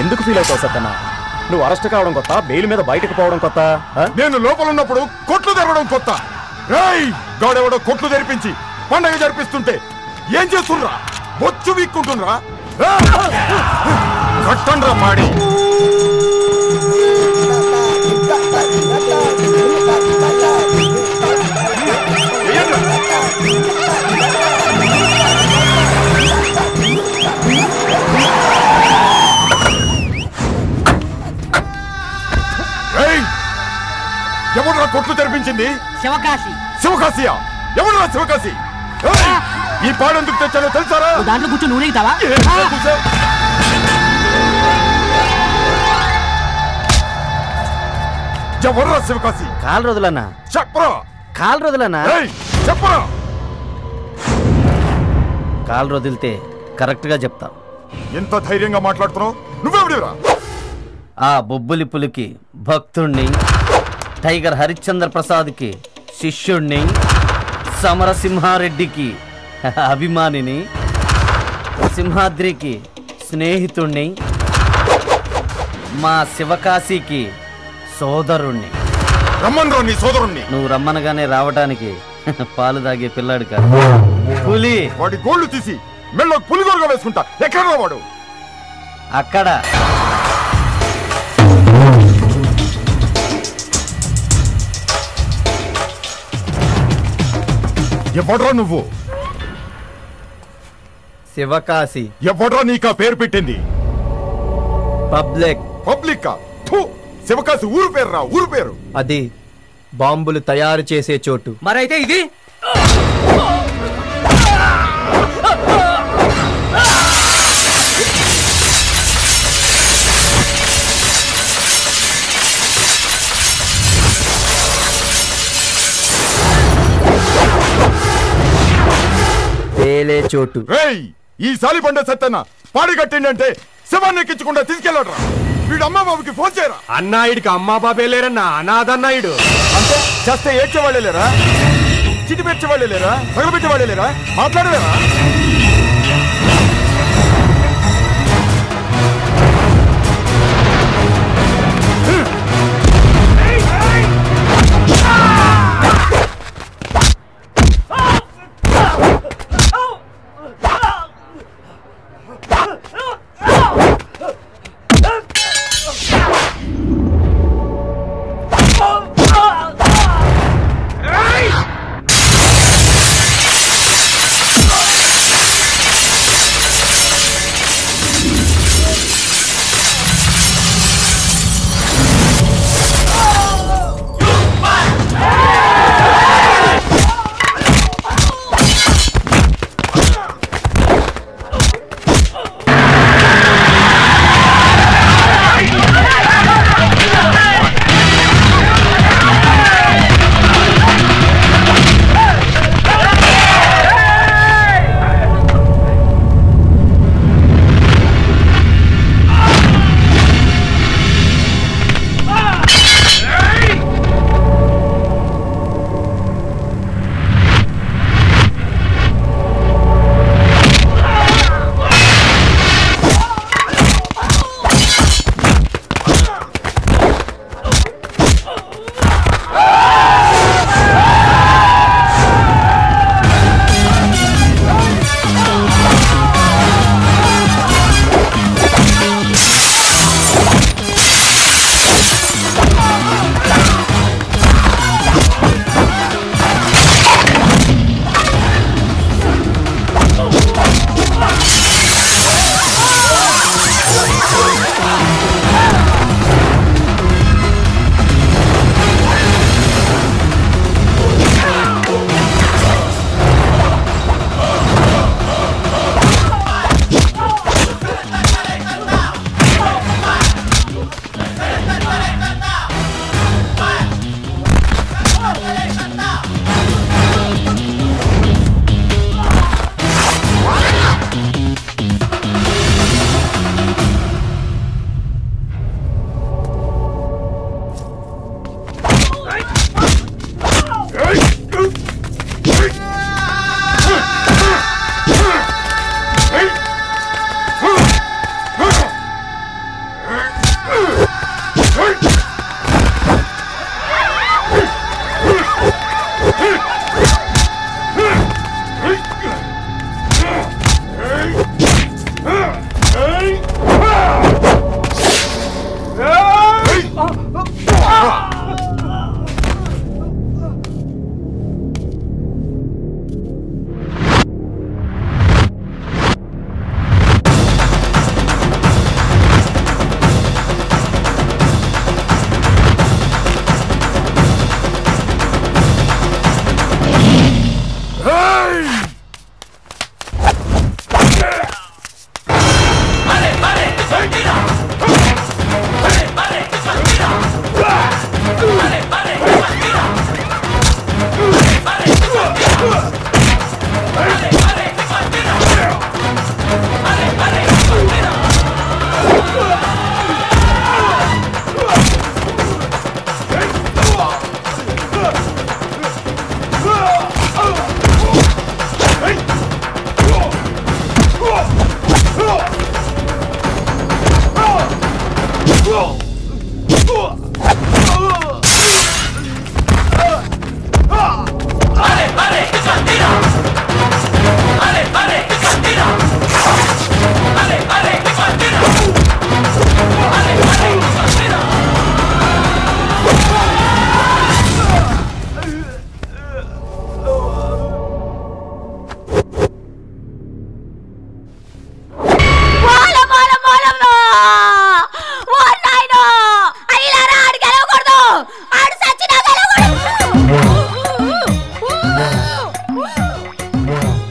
ఎందుకు ఫీల్ అవుతావు సత్తన్న? నువ్వు అరెస్ట్ కావడం కొత్త, బెయిల్ మీద బయటకు పోవడం కొత్త. నేను లోపల ఉన్నప్పుడు కొట్లు తెరవడం కొత్త. గాడెవడో కొట్లు తెరిపించి పండగ జరిపిస్తుంటే ఏం చేస్తుండ్రా? బొచ్చు వీక్కుంటుండ్రా? కట్టండ్రా పాడి. ఎవడ్రా కొట్లు తెరిపించింది? శివకాశి. శివకాశియా? ఎవడ్రా శివకాశి? ఈ పాడెందుకు తెచ్చానో తెలుసారా? దాంట్లో కూర్చొని నూనెగుతావా? ఎవడ్రా శివకాశి? కాలు రోజులన్నా. చెప్పరా? కాలు రోజులన్నా. చెప్పరా? కాలు రోజులితే కరెక్ట్ గా చెప్తా. ఎంత ధైర్యంగా మాట్లాడుతున్నావు? నువ్వెవడిరా? ఆ బొబ్బులి పులికి భక్తుణ్ణి, టైగర్ హరిశ్చంద్ర ప్రసాద్కి శిష్యుణ్ణి, సమరసింహారెడ్డికి అభిమానిని, సింహాద్రికి స్నేహితుణ్ణి, మా శివకాశీకి సోదరుణ్ణి. రమ్మన్రా నీ సోదరుణ్ణి. నువ్వు రమ్మనగానే రావడానికి పాలు తాగే పిల్లాడు కాదు, పులి. వాడి గోళ్లు తీసి మెళ్ళో పులిగోరుగా వేసుకుంటా. ఎక్కడ వాడు? అక్కడ. ఎవడ్రా నువ్వు? శివకాశి. ఎవడ్రా నీకా పేరు పెట్టింది? పబ్లిక్. పబ్లిక్? శివకాశి ఊరు పేరు రా, ఊరు పేరు. అది బాంబులు తయారు చేసే చోటు. మరైతే ఇది? వేలే చోటు. ఈ సాలిబండ సత్తన్న పాడి కట్టిండంటే శవాన్ని ఎక్కించకుండా తీసుకెళ్ళడరా. వీడు అమ్మా బాబుకి ఫోన్ చేయరా. అన్నాయుడికి అమ్మా బాబే లేరన్నా, అనాథన్నాయుడు. అంటే చేస్తే ఏడ్చేవాళ్ళే లేరా? చిటి పెట్టేవాళ్ళే లేరా? తగలబెట్టేవాళ్ళే లేరా? మాట్లాడలేరా?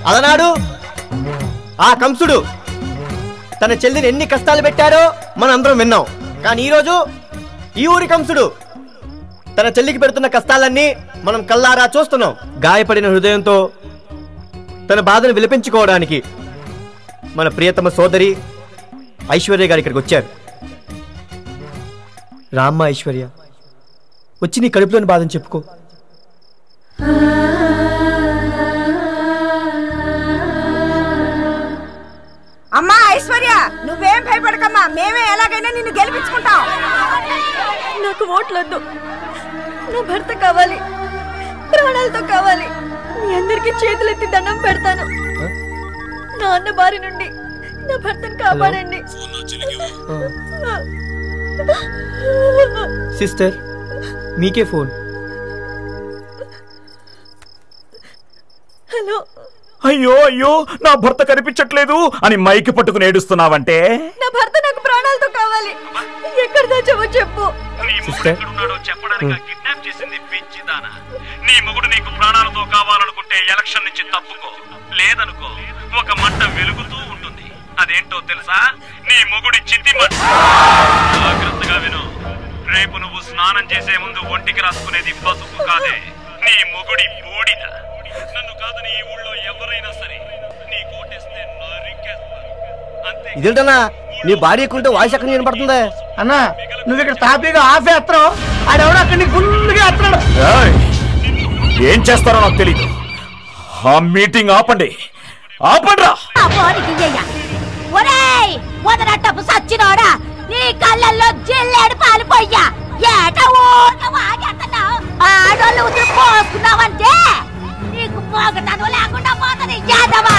అలనాడు ఆ కంసుడు తన చెల్లిని ఎన్ని కష్టాలు పెట్టారో మనం అందరం విన్నాం. కానీ ఈరోజు ఈ ఊరి కంసుడు తన చెల్లికి పెడుతున్న కష్టాలన్నీ మనం కల్లారా చూస్తున్నాం. గాయపడిన హృదయంతో తన బాధను విలపించుకోవడానికి మన ప్రియతమ సోదరి ఐశ్వర్య గారు ఇక్కడికి వచ్చారు. రామ్మ ఐశ్వర్య, వచ్చి నీ కడుపులోని బాధను చెప్పుకో. అమ్మా ఐశ్వర్య, నువ్వేం భయపడకమ్మా, మేమే ఎలాగైనా నిన్ను గెలిపించుకుంటాం. నాకు ఓట్లొద్దు, నా భర్త కావాలి, ప్రాణాలతో కావాలి. మీ అందరికి చేతులెత్తి దండం పెడతాను. నా అన్న బారి నుండి నా భర్తను కాపాడండి. సిస్టర్, మీకే ఫోన్. హలో. అయ్యో అయ్యో, నా భర్త కనిపించట్లేదు అని మైకి పట్టుకుని ఏడుస్తున్నావంటే? నా భర్త నాకు ప్రాణాలతో కావాలి. ఎక్కడ దాచావో చెప్పు. కిడ్నాప్ చేసింది పిచ్చిదానా. నీ మొగుడు నీకు ప్రాణాలతో కావాలనుకుంటే ఎలక్షన్ నుంచి తప్పుకో, లేదనుకో ఒక మంట వెలుగుతూ ఉంటుంది. అదేంటో తెలుసా? నీ మొగుడి చితి మంట. జాగ్రత్తగా విను. రేపు నువ్వు స్నానం చేసే ముందు ఒంటికి రాసుకునేది పసుపు కాదే, నీ మొగుడి బూడిద. నన్ను కాదని ఈ ఊళ్ళో ఎవరైనా సరే నీ కోటేస్తే నరికేస్తారు. అంతే. ఇదేంటన్నా నీ భార్య ఎక్కుంటే వాయిస్ ఎక్కడ వినపడుతుంది? అన్నా, నువ్వు ఇక్కడ తాపీగా ఆఫ్ వేస్తావు, ఆడెవడో అక్కడిని ఫుల్గా వేస్తున్నాడు. ఏం చేస్తారో నాకు తెలీదు. ఆ మీటింగ్ ఆపండి, ఆపండ్రా. వదనట్టపు సచ్చినోడా, నీ కళ్ళల్లో జిల్లేడు పాలు పోయ్యా. ఏట ఊరుతున్నావు, ఆడోళ్ళు ఉతురు పోసుకున్నావంటే నీకు పోగటాను లేకుండా పోతుంది. యాదవా,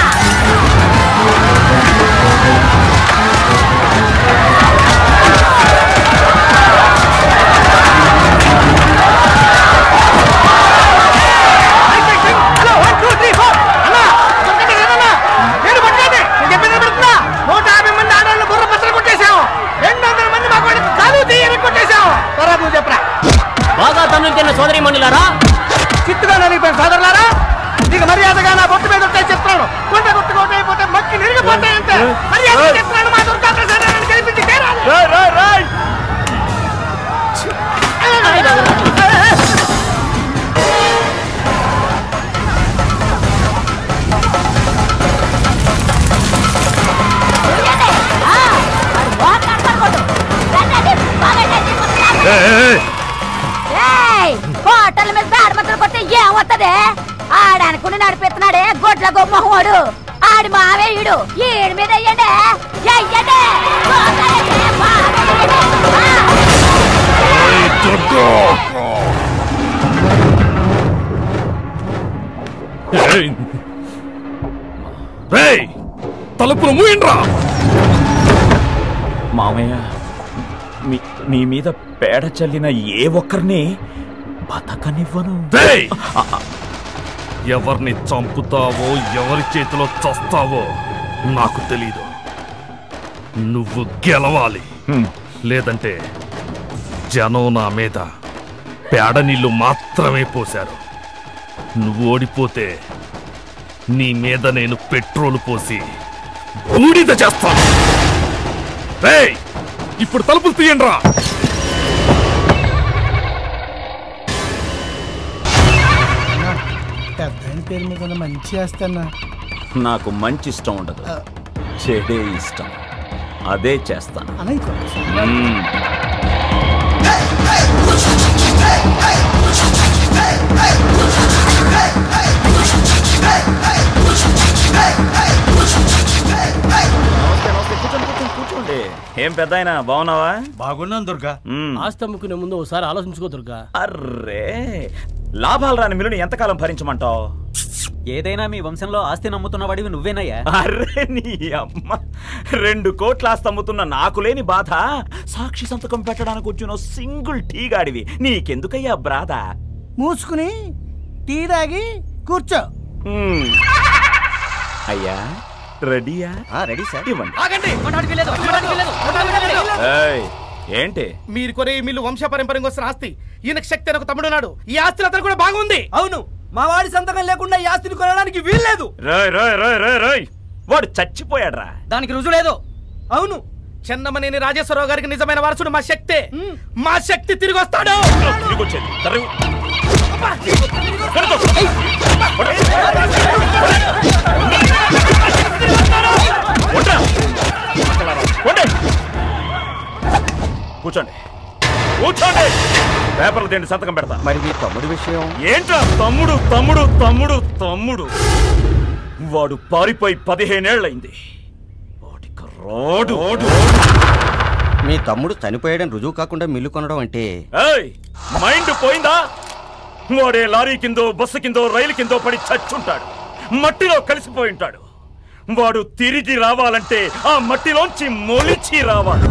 బాగా తన్నులు తిన్న సోదరి మనులారా, చిత్తుగా నలిగిపోయిన సోదరులారా, నీకు మర్యాదగా నా బొట్టు మీద ఉంటాయి చెప్తున్నాను. కొండ కొట్టుకోవటైపోతే మక్కి నిరిగిపోతాయంటే మర్యాద చెప్తున్నాను. మా దుర్గా ప్రసాదాన్ని కల్పించి హోటల్ మీద దాడమతులు కొట్టి ఏమవుతుంది? ఆడనుకుని నడిపిస్తున్నాడే గొడ్ల గొమ్మహోడు, ఆడి మావేయుడు. ఈడి మీద వెయ్యండి, వెయ్యండి. తలుపులు మూయండ్రా. మామయ్య, మీ మీద పేడ చల్లిన ఏ ఒక్కరిని బతకనివ్వను. ఎవరిని చంపుతావో ఎవరి చేతిలో చస్తావో నాకు తెలీదు. నువ్వు గెలవాలి, లేదంటే జనం నా మీద పేడ నీళ్లు మాత్రమే పోశారు. నువ్వు ఓడిపోతే నీ మీద నేను పెట్రోల్ పోసి బూడిద చేస్తాను. ఇప్పుడు తలుపులు తీయండిరా. పెద్ద పేరు మీద మంచి చేస్తానా? నాకు మంచి ఇష్టం ఉండదు, చెడే ఇష్టం. అదే చేస్తాను. కూర్చోండి. ఏం పెద్దాయనా బాగున్నావా? బాగున్నాను దుర్గా. ఆస్తి అమ్ముకునే ముందు ఒకసారి ఆలోచించుకో దుర్గా. అర్రే లాభాలు రాని మిల్లుని ఎంతకాలం భరించమంటావు? ఏదైనా మీ వంశంలో ఆస్తి నమ్ముతున్నవాడివి నువ్వేనయ్యా. అర్రే నీ అమ్మ, 2 కోట్ల ఆస్తి అమ్ముతున్న నాకు లేని బాధ సాక్షి సంతకం పెట్టడానికి వచ్చిన సింగిల్ టీ గాడివి నీకెందుకయ్యా బ్రాద? మూసుకుని టీ తాగి కూర్చో. అయ్యా రెడీయా? Ready sir. ఇవ్వండి. ఏంటి మీరు కొనే ఈ మిల్లు వంశ పరంపరంగా వస్తున్న ఆస్తి. ఈయనకు శక్తి అని ఒక తమ్ముడు ఉన్నాడు. ఈ ఆస్తిలో అతను కూడా బాగుంది. అవును, మా వాడి సంతకం లేకుండా ఈ ఆస్తిని కొనడానికి వీల్లేదు. వాడు చచ్చిపోయాడ్రా. దానికి రుజువు లేదు. అవును, చెన్నమనేని రాజేశ్వరరావు గారికి నిజమైన వారసుడు మా శక్తే. మా శక్తి తిరిగి వస్తాడు. కూర్చోండి కూర్చోండి. పేపర్లు తిండి సంతకం పెడతా. మరి మీ తమ్ముడి విషయం ఏంట్రా? తమ్ముడు తమ్ముడు తమ్ముడు తమ్ముడు వాడు పారిపోయి 15 ఏళ్ళయింది. వాడికి రోడ్డు. మీ తమ్ముడు చనిపోయాడని రుజువు కాకుండా మిల్లు కొనడం అంటే మైండ్ పోయిందా? వాడే లారీ కిందో బస్సు కిందో రైలు కిందో పడి చచ్చుంటాడు. మట్టిలో కలిసిపోయి ఉంటాడు. వాడు తిరిగి రావాలంటే ఆ మట్టిలోంచి మొలిచి రావాలి.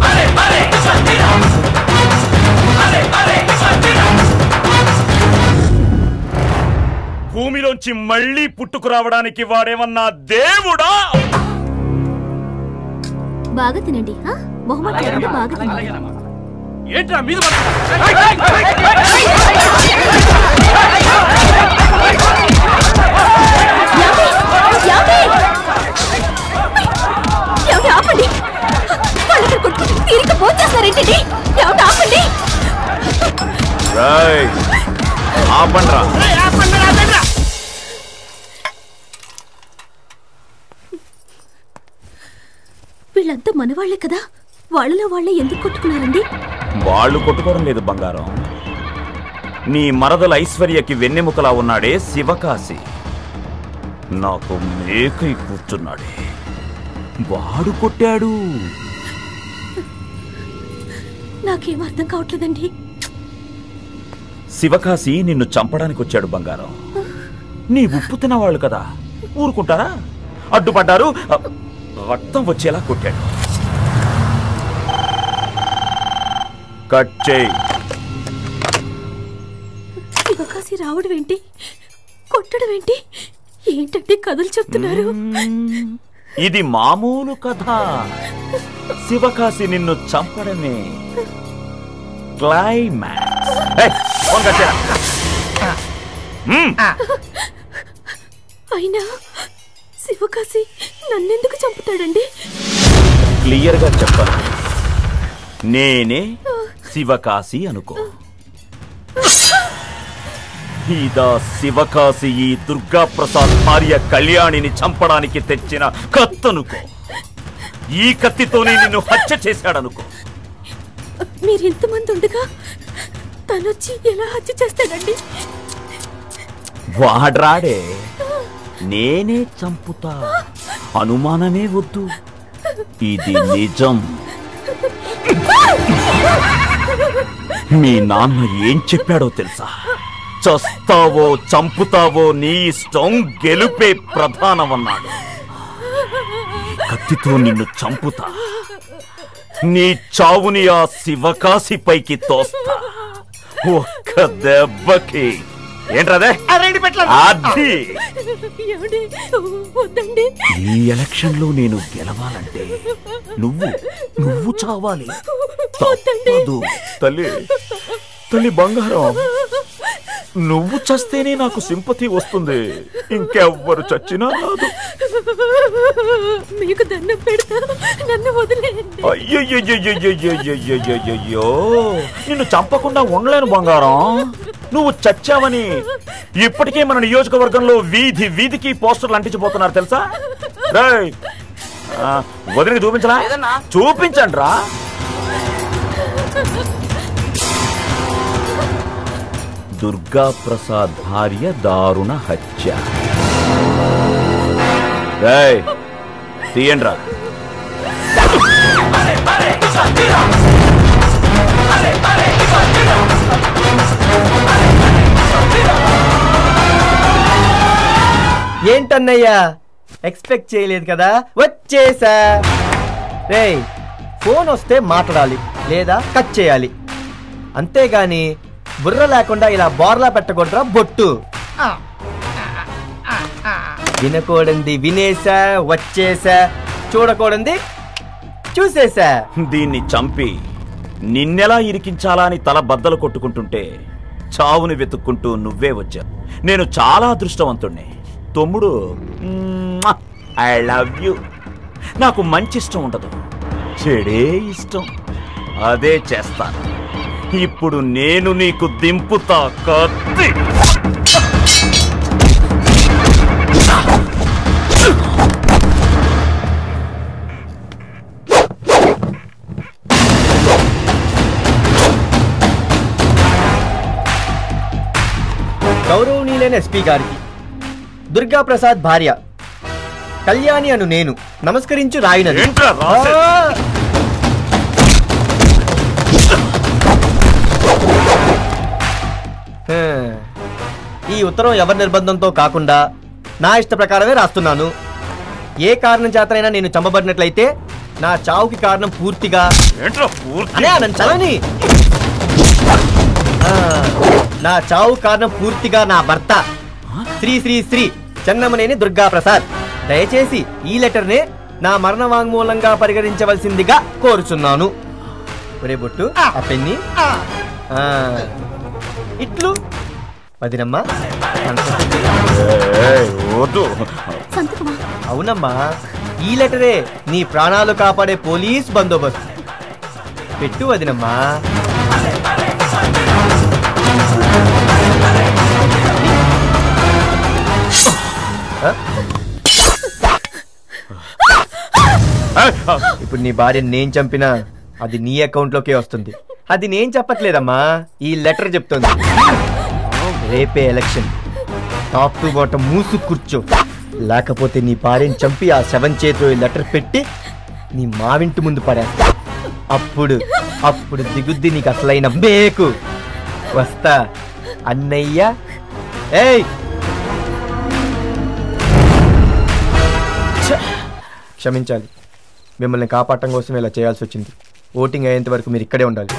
భూమిలోంచి మళ్ళీ పుట్టుకు రావడానికి వాడేమన్నా దేవుడా? బాగా తినండి. బాగా తినండి. ఏంట్రా మీద ఆపండి. తీరిక పోచేస్తారేంటండి? ఆపండి. వీళ్ళంతా మనవాళ్లే కదా, వాళ్ళలో వాళ్ళే ఎందుకు కొట్టుకున్నారండి? వాళ్ళు కొట్టుకోవడం లేదు బంగారం. నీ మరదల ఐశ్వర్యకి వెన్నెముకలా ఉన్నాడే శివకాశి, నాకు మేకై కూర్చున్నాడే, వాడు కొట్టాడు. నాకేం అర్థం కావట్లేదండి. శివకాశి నిన్ను చంపడానికి వచ్చాడు బంగారం. నీ ఉప్పు తినవాళ్ళు కదా, ఊరుకుంటారా? అడ్డుపడ్డారు, రక్తం వచ్చేలా కొట్టాడు. కట్ చేయి. శివకాశి రావడం ఏంటి, కొట్టడం ఏంటి? ఏంటంటే కథలు చెప్తున్నారు? ఇది మామూలు కథ. శివకాశి నిన్ను చంపడమే క్లైమాక్స్. అయినా శివకాశి నన్నెందుకు చంపుతాడండి? క్లియర్ గా చెప్పాలి, నేనే శివకాశి అనుకో. ఇదా శివకాశి ఈ దుర్గా ప్రసాద్ భార్య కళ్యాణిని చంపడానికి తెచ్చిన కత్తనుకో. ఈ కత్తితోనే నిన్ను హత్య చేశాడనుకో. మీరింతమంది ఉండగా తనొచ్చి ఎలా హత్య చేస్తాడండి? వాడ్రాడే, నేనే చంపుతా, అనుమానమే వద్దు, ఇది నిజం. మీ నాన్న ఏం చెప్పాడో తెలుసా? చస్తావో చంపుతావో నీ ఇష్టం, గెలుపే ప్రధానమన్నాడు. కత్తితో నిన్ను చంపుతా, నీ చావుని ఆ శివకాశి పైకి తోస్తా ఒక్క దెబ్బకి. ఏంట్రదే? అది ఈ ఎలక్షన్ లో నేను గెలవాలంటే నువ్వు చావాలి. తప్పదు తల్లి, తల్లి బంగారం. నువ్వు చస్తేనే నాకు సింపతి వస్తుంది, ఇంకెవ్వరు చచ్చినా రాదు. మీకు దండం పెడతా, నన్ను వదిలేయండి. అయ్యయ్యో, నిన్ను చంపకుండా ఉండలేను బంగారం. నువ్వు చచ్చావని ఇప్పటికే మన నియోజకవర్గంలో వీధి వీధికి పోస్టర్లు అంటించిపోతున్నారు తెలుసా? రేయ్, వదిలికి చూపించరా? చూపించండి రా. దుర్గా ప్రసాద్ భార్య దారుణ హత్య. తీయండి రా. ఏంటన్నయ్యా ఎక్స్పెక్ట్ చేయలేదు కదా, వచ్చేసా. రేయ్, ఫోన్ వస్తే మాట్లాడాలి లేదా కట్ చేయాలి, అంతేగాని బుర్ర లేకుండా ఇలా బోర్లా పెట్టకూడదురా బొట్టు. వినకూడంది వినేసా, వచ్చేసా, చూడకూడంది చూసేసా. దీన్ని చంపి నిన్నెలా ఇరికించాలా అని తల బద్దలు కొట్టుకుంటుంటే చావుని వెతుక్కుంటూ నువ్వే వచ్చావు. నేను చాలా అదృష్టవంతుణ్ణి తమ్ముడు. I love you. నాకు మంచి ఇష్టం ఉండదు, చెడే ఇష్టం. అదే చేస్తాను. ఇప్పుడు నేను నీకు దింపుతా కత్తి. గౌరవనీయులైన ఎస్పీ గారికి, దుర్గా ప్రసాద్ భార్య కళ్యాణి అను నేను నమస్కరించు రాయినది. ఈ ఉత్తరం ఎవరి నిర్బంధంతో కాకుండా నా ఇష్ట ప్రకారమే రాస్తున్నాను. ఏ కారణం చేతనైనా నేను చంపబడినట్లయితే నా చావుకి కారణం పూర్తిగా చలని నా చావు కారణం పూర్తిగా నా భర్త శ్రీ శ్రీ శ్రీ చెన్నమనేని దుర్గా ప్రసాద్. దయచేసి ఈ లెటర్ నే నా మరణ వాంగ్మూలంగా పరిగణించవలసిందిగా కోరుచున్నాను. ఒరే బొట్టు, ఆ పెన్ని ఇట్లు వదినమ్మా. అవునమ్మా, ఈ లెటరే నీ ప్రాణాలు కాపాడే పోలీస్ బందోబస్తు. పెట్టు వదినమ్మా. ఇప్పుడు నీ భార్య నేను చంపినా అది నీ అకౌంట్ లోకే వస్తుంది. అది నేను చెప్పట్లేదమ్మా, ఈ లెటర్ చెప్తుంది. రేపే ఎలక్షన్, టాప్ టు బాటమ్ మూసు కూర్చో, లేకపోతే నీ భార్యని చంపి ఆ శవం చేతిలో ఈ లెటర్ పెట్టి నీ మావింటి ముందు పడేస్తా. అప్పుడు దిగుద్ది నీకు అసలైన బేకు. వస్తా అన్నయ్య. ఏయ్, క్షమించాలి, మిమ్మల్ని కాపాడటం కోసం ఇలా చేయాల్సి వచ్చింది. ఓటింగ్ అయ్యేంత వరకు మీరు ఇక్కడే ఉండాలి.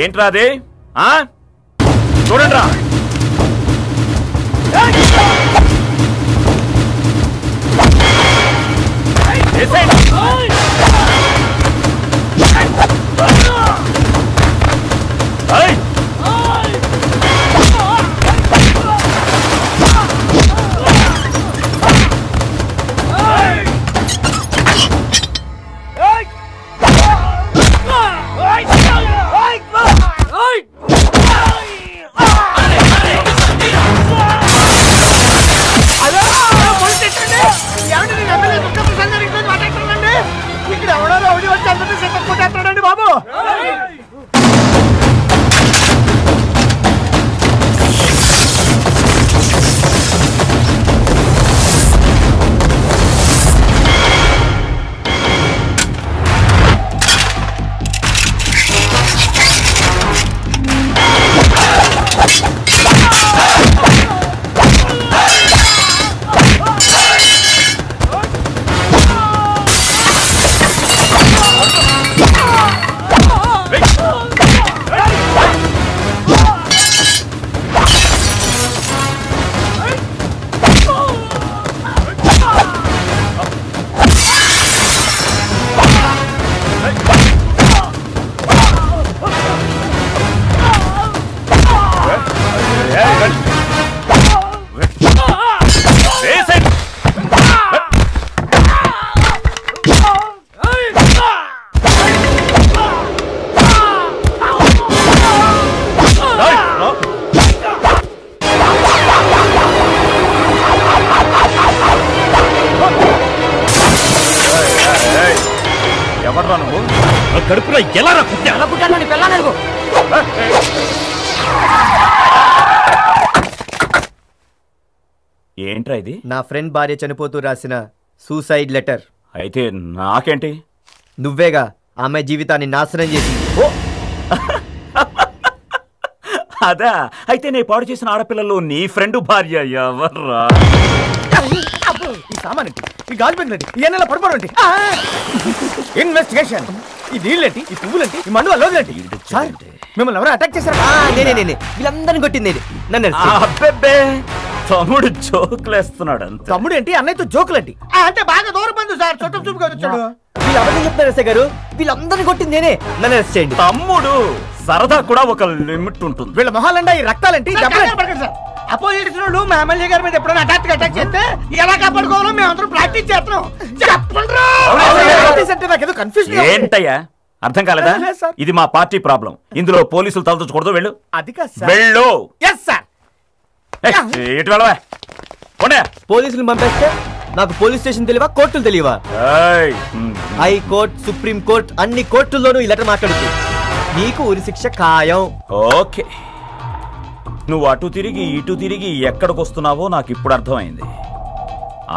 ఏంట్రా అదే? చూడండి రా. కడుపులో ఎలా పిల్లలు ఏంట్రా ఇది? నా ఫ్రెండ్ భార్య చనిపోతూ రాసిన సూసైడ్ లెటర్. అయితే నాకేంటి? నువ్వేగా ఆమె జీవితాన్ని నాశనం చేసి. అదా? అయితే నేను పాడు చేసిన ఆడపిల్లలు నీ ఫ్రెండ్ భార్య ఎవర్రా? ఈ సామాన్ ఈ గాజు పెంకులండి, ఈ ఎన్నెల పడిపోరండి. ఇన్వెస్టిగేషన్. ఈ నీళ్ళేంటి, ఈ పువ్వులేంటి, ఈ మండు అల్లోదేంటి? మిమ్మల్ని ఎవరైనా అటాక్ చేశారా? నేనే వీళ్ళందరినీ కొట్టింది నన్ను. అబ్బెబ్బే, తమ్ముడు జోకులేస్తున్నాడు అంతే. తమ్ముడు ఏంటి, అన్నయ్యతో జోకులేంటి? అంటే బాగా దూరం బంధు సార్, చుట్టం చూపుగా వచ్చాడు. వీళ్ళు అబద్ధం చెప్తున్నారు ఎస్ఐ గారు, వీళ్ళందరినీ కొట్టింది నేనే. నన్ను అరెస్ట్ చేయండి. తమ్ముడు సరదా కూడా ఒక లిమిట్ ఉంటుంది. వీళ్ళ మొహాలండా ఈ రక్తాలేంటి? అపోజిషన్ వాళ్ళు మా ఎమ్మెల్యే గారి మీద ఎప్పుడైనా అటాక్ చేస్తే ఎలా కాపాడుకోవాలో మేము అందరం ప్రాక్టీస్ చేస్తున్నాం. ఏంటయ్యా అర్థం కాలేదా? ఇది మా పార్టీ ప్రాబ్లం, ఇందులో పోలీసులు తలదూచకూడదు. వెళ్ళు. అది కాదు వెళ్ళు. సార్. ఇటు వెళ్ళవా? పోలీసులు పంపేస్తే నాకు పోలీస్ స్టేషన్ తెలియవా, కోర్టులు తెలియవా? హైకోర్టు, సుప్రీం కోర్టు అన్ని కోర్టుల్లోనూ ఈ లెటర్ మాట్లాడుతుంది. నీకు ఉరి శిక్ష ఖాయం. ఓకే, నువ్వు అటు తిరిగి ఇటు తిరిగి ఎక్కడికి వస్తున్నావో నాకు ఇప్పుడు అర్థమైంది.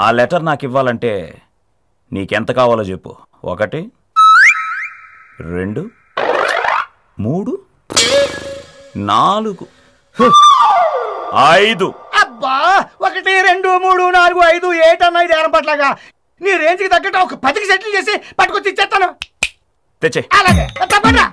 ఆ లెటర్ నాకు ఇవ్వాలంటే నీకెంత కావాలో చెప్పు. 1 2 3 4 5. అబ్బా, 1 2 3 4 5 8 అన్న ఇది ఏరం పట్లాగా. నీ రేంజ్ కి తగ్గట్టు ఒక 10కి సెటిల్ చేసి పట్టుకొచ్చి ఇచ్చేస్తాను. తెచ్చే. అలాగే తప్పకుండా.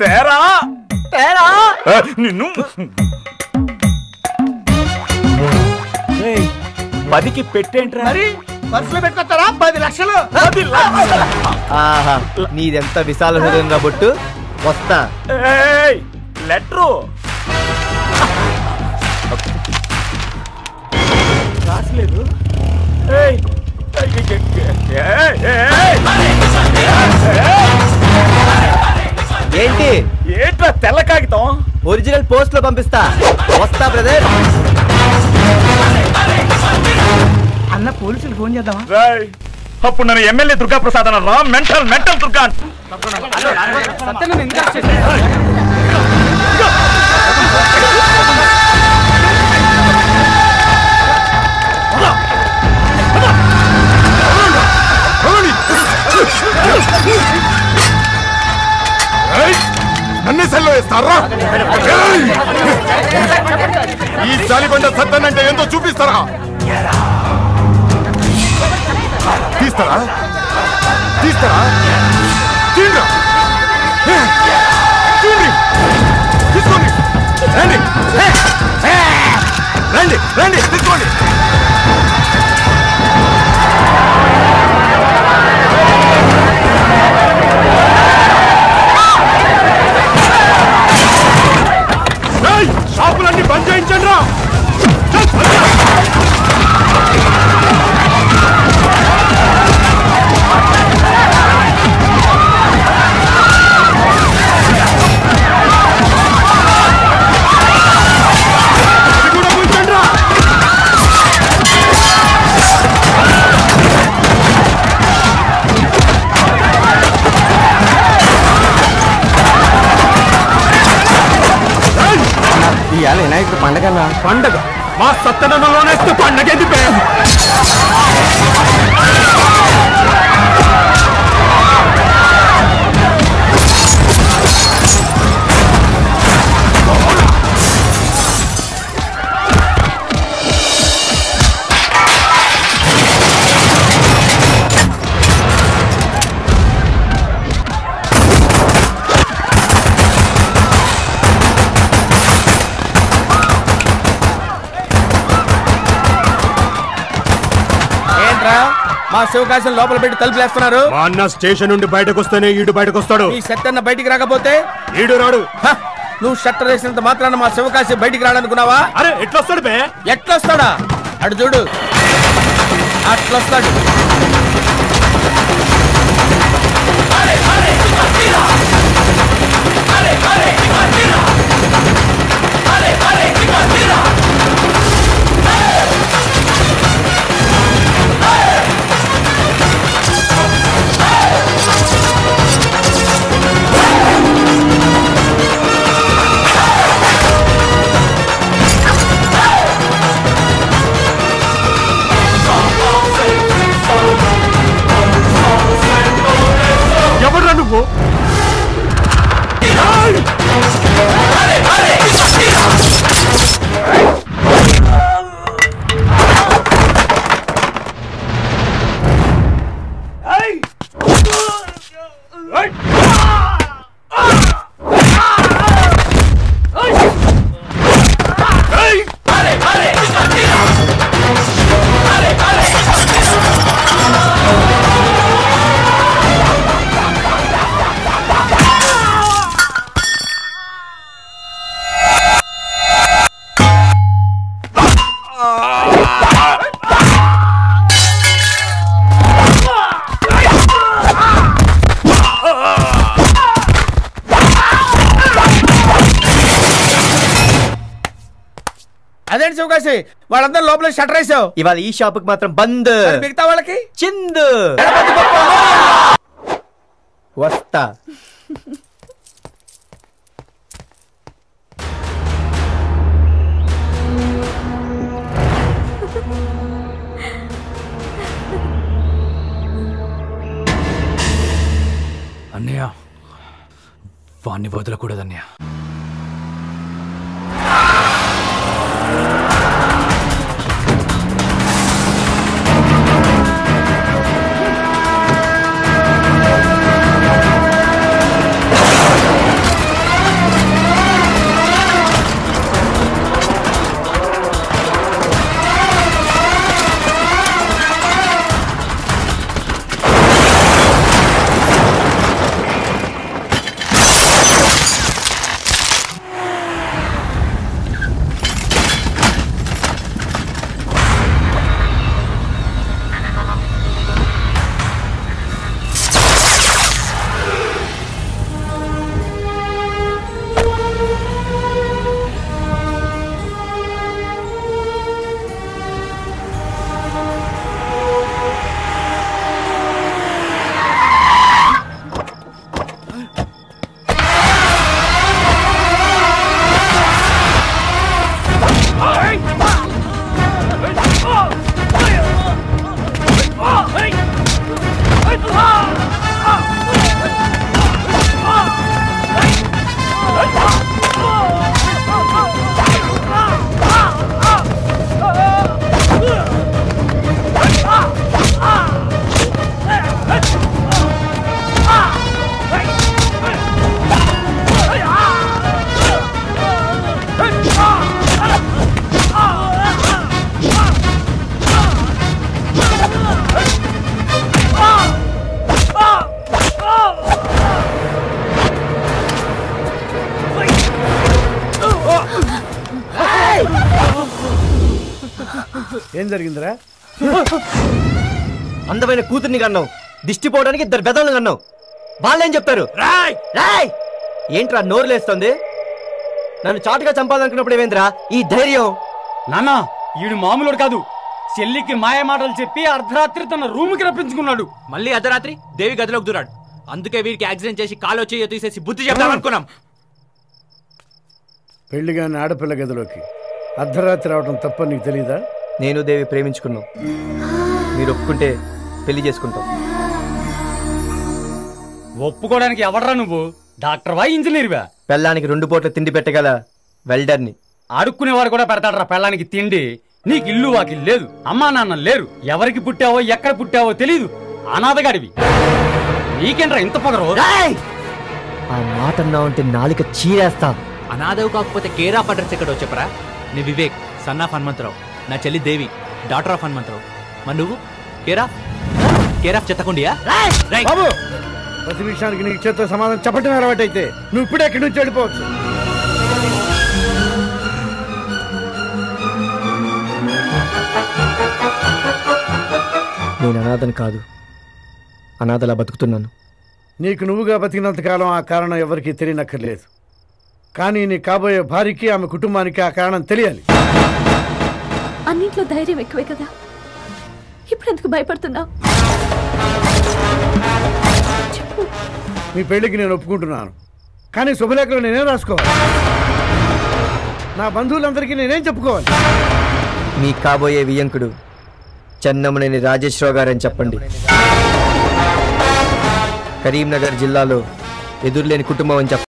తేరా నిన్ను 10కి పెట్టేంట్రా? మరి పర్సులో పెట్టుకొస్తారా? 10 లక్షలు. ఆహా, నీదెంత విశాల హృదయం కాబట్టు. వస్తా. లెటరు రాసలేదు. ఏంటి ఏంట్రా తెల్ల కాగితం? ఒరిజినల్ పోస్ట్ లో పంపిస్తా. వస్తా బ్రదర్. అన్న పోలీసులు ఫోన్ చేద్దామా? అప్పుడు నన్ను ఎమ్మెల్యే దుర్గా ప్రసాద్ అన్నారా? మెంటల్ దుర్గా. నన్ను సెల్లో వేస్తారా? ఈ జాలిబండ సత్తనంటే ఏందో చూపిస్తారా? తీస్తారా? తీసుకోండి, రండి తీసుకోండి. షాపులన్నీ బంద్ చేయించండి రా. ఇవాళ వినాయకుడు పండగ మా సత్తనంలోనే పండగ ఎందుకు? మా శివకాశం లోపల పెట్టి తలుపులేస్తున్నారు. మా అన్న స్టేషన్ నుండి బయటకు వస్తేనే ఈడు బయటకు వస్తాడు. ఈ సత్తన్న బయటికి రాకపోతే ఈడు రాడు. నువ్వు షట్టర్ వేసినంత మాత్రాన మా శివకాశం బయటికి రాడనుకున్నావా? అరే ఎట్లొస్తాడు బే? ఎట్లొస్తాడా? అడు చూడు, అట్లొస్తాడు. ఎవడ్రా నువ్వు? అదేంటి శివకాశి వాళ్ళందరూ లోపల షట్టర్ వేసావు. ఇవాళ ఈ షాపుకి మాత్రం బంద్. మిగతా వాళ్ళకి చిందు. వస్తా. అన్నయ్య వాణ్ణి వదలకూడదన్నయ్య. ఏం జరిగిందిరా? అందమైన కూతుర్ని కన్నావు, దిష్టి పోవడానికి ఇద్దరు బెదలను కన్నావు. వాళ్ళేం చెప్తారు? ఏంట్రా నోరు లేస్తుంది? నన్ను చాటుగా చంపాలనుకున్నప్పుడు ఏమేంద్రా ఈ ధైర్యం? నాన్న ఈడు మామూలుడు కాదు. చెల్లికి మాయ మాటలు చెప్పి అర్ధరాత్రి తన రూమ్కి రప్పించుకున్నాడు. మళ్ళీ అర్ధరాత్రి దేవి గదిలోకి దూరాడు. అందుకే వీరికి యాక్సిడెంట్ చేసి కాలో చెయ్యో తీసేసి బుద్ధి చెప్తామనుకున్నాం. పెళ్లిగాని ఆడపిల్ల గదిలోకి అర్ధరాత్రి రావడం తప్ప నీకు తెలీదా? నేను దేవి ప్రేమించుకున్నాం. మీరు ఒప్పుకుంటే పెళ్లి చేసుకుంటాం. ఒప్పుకోవడానికి ఎవడరా నువ్వు? డాక్టర్వా ఇంజనీర్వా? పెళ్ళానికి 2 పూట్ల తిండి పెట్టగల వెల్డర్ని. ఆడుకునేవాడు కూడా పెడతాడరా పెళ్ళానికి తిండి. నీకు ఇల్లు వాకి లేదు, అమ్మా నాన్న లేరు, ఎవరికి పుట్టావో ఎక్కడ పుట్టావో తెలీదు, అనాథగాడివి. నీకేంట్రా ఇంత పొగరు? ఆ మాట అన్నావంటే నాలుక చీరేస్తా. అనాథవు కాకపోతే కేర్ ఆఫ్ అడ్రస్ ఎక్కడో చెప్పరా? నీ వివేక్, సన్ ఆఫ్ హనుమంతరావు. నా చెల్లి దేవి, డాటర్ ఆఫ్ హనుమంతరావు. మరి నువ్వు కేర్ ఆఫ్ చెత్తకుండియా? బాబు, ప్రతి విషయానికి నీకు చేత సమాధానం చెప్పటం అలవాటైతే నువ్వు ఇప్పుడే ఎక్కడి నుంచి వెళ్ళిపోవచ్చు. నేను అనాథని కాదు, అనాథలా బతుకుతున్నాను. నీకు నువ్వుగా బతికినంతకాలం ఆ కారణం ఎవరికీ తెలియనక్కర్లేదు. కానీ నీ కాబోయే భార్యకి ఆమె కుటుంబానికి ఆ కారణం తెలియాలి. అన్నింట్లో ధైర్యం ఎక్కువే కదా, ఇప్పుడు ఎందుకు భయపడుతున్నావు? మీ పెళ్లికి నేను ఒప్పుకుంటున్నాను, కానీ శుభలేఖలు నేనేం రాసుకోవాలి? నా బంధువులందరికీ నేనేం చెప్పుకోవాలి? మీ కాబోయే వియంకుడు చెన్నమనేని రాజేశ్వరరావు గారని చెప్పండి. కరీంనగర్ జిల్లాలో ఎదురులేని కుటుంబం అని చెప్పండి.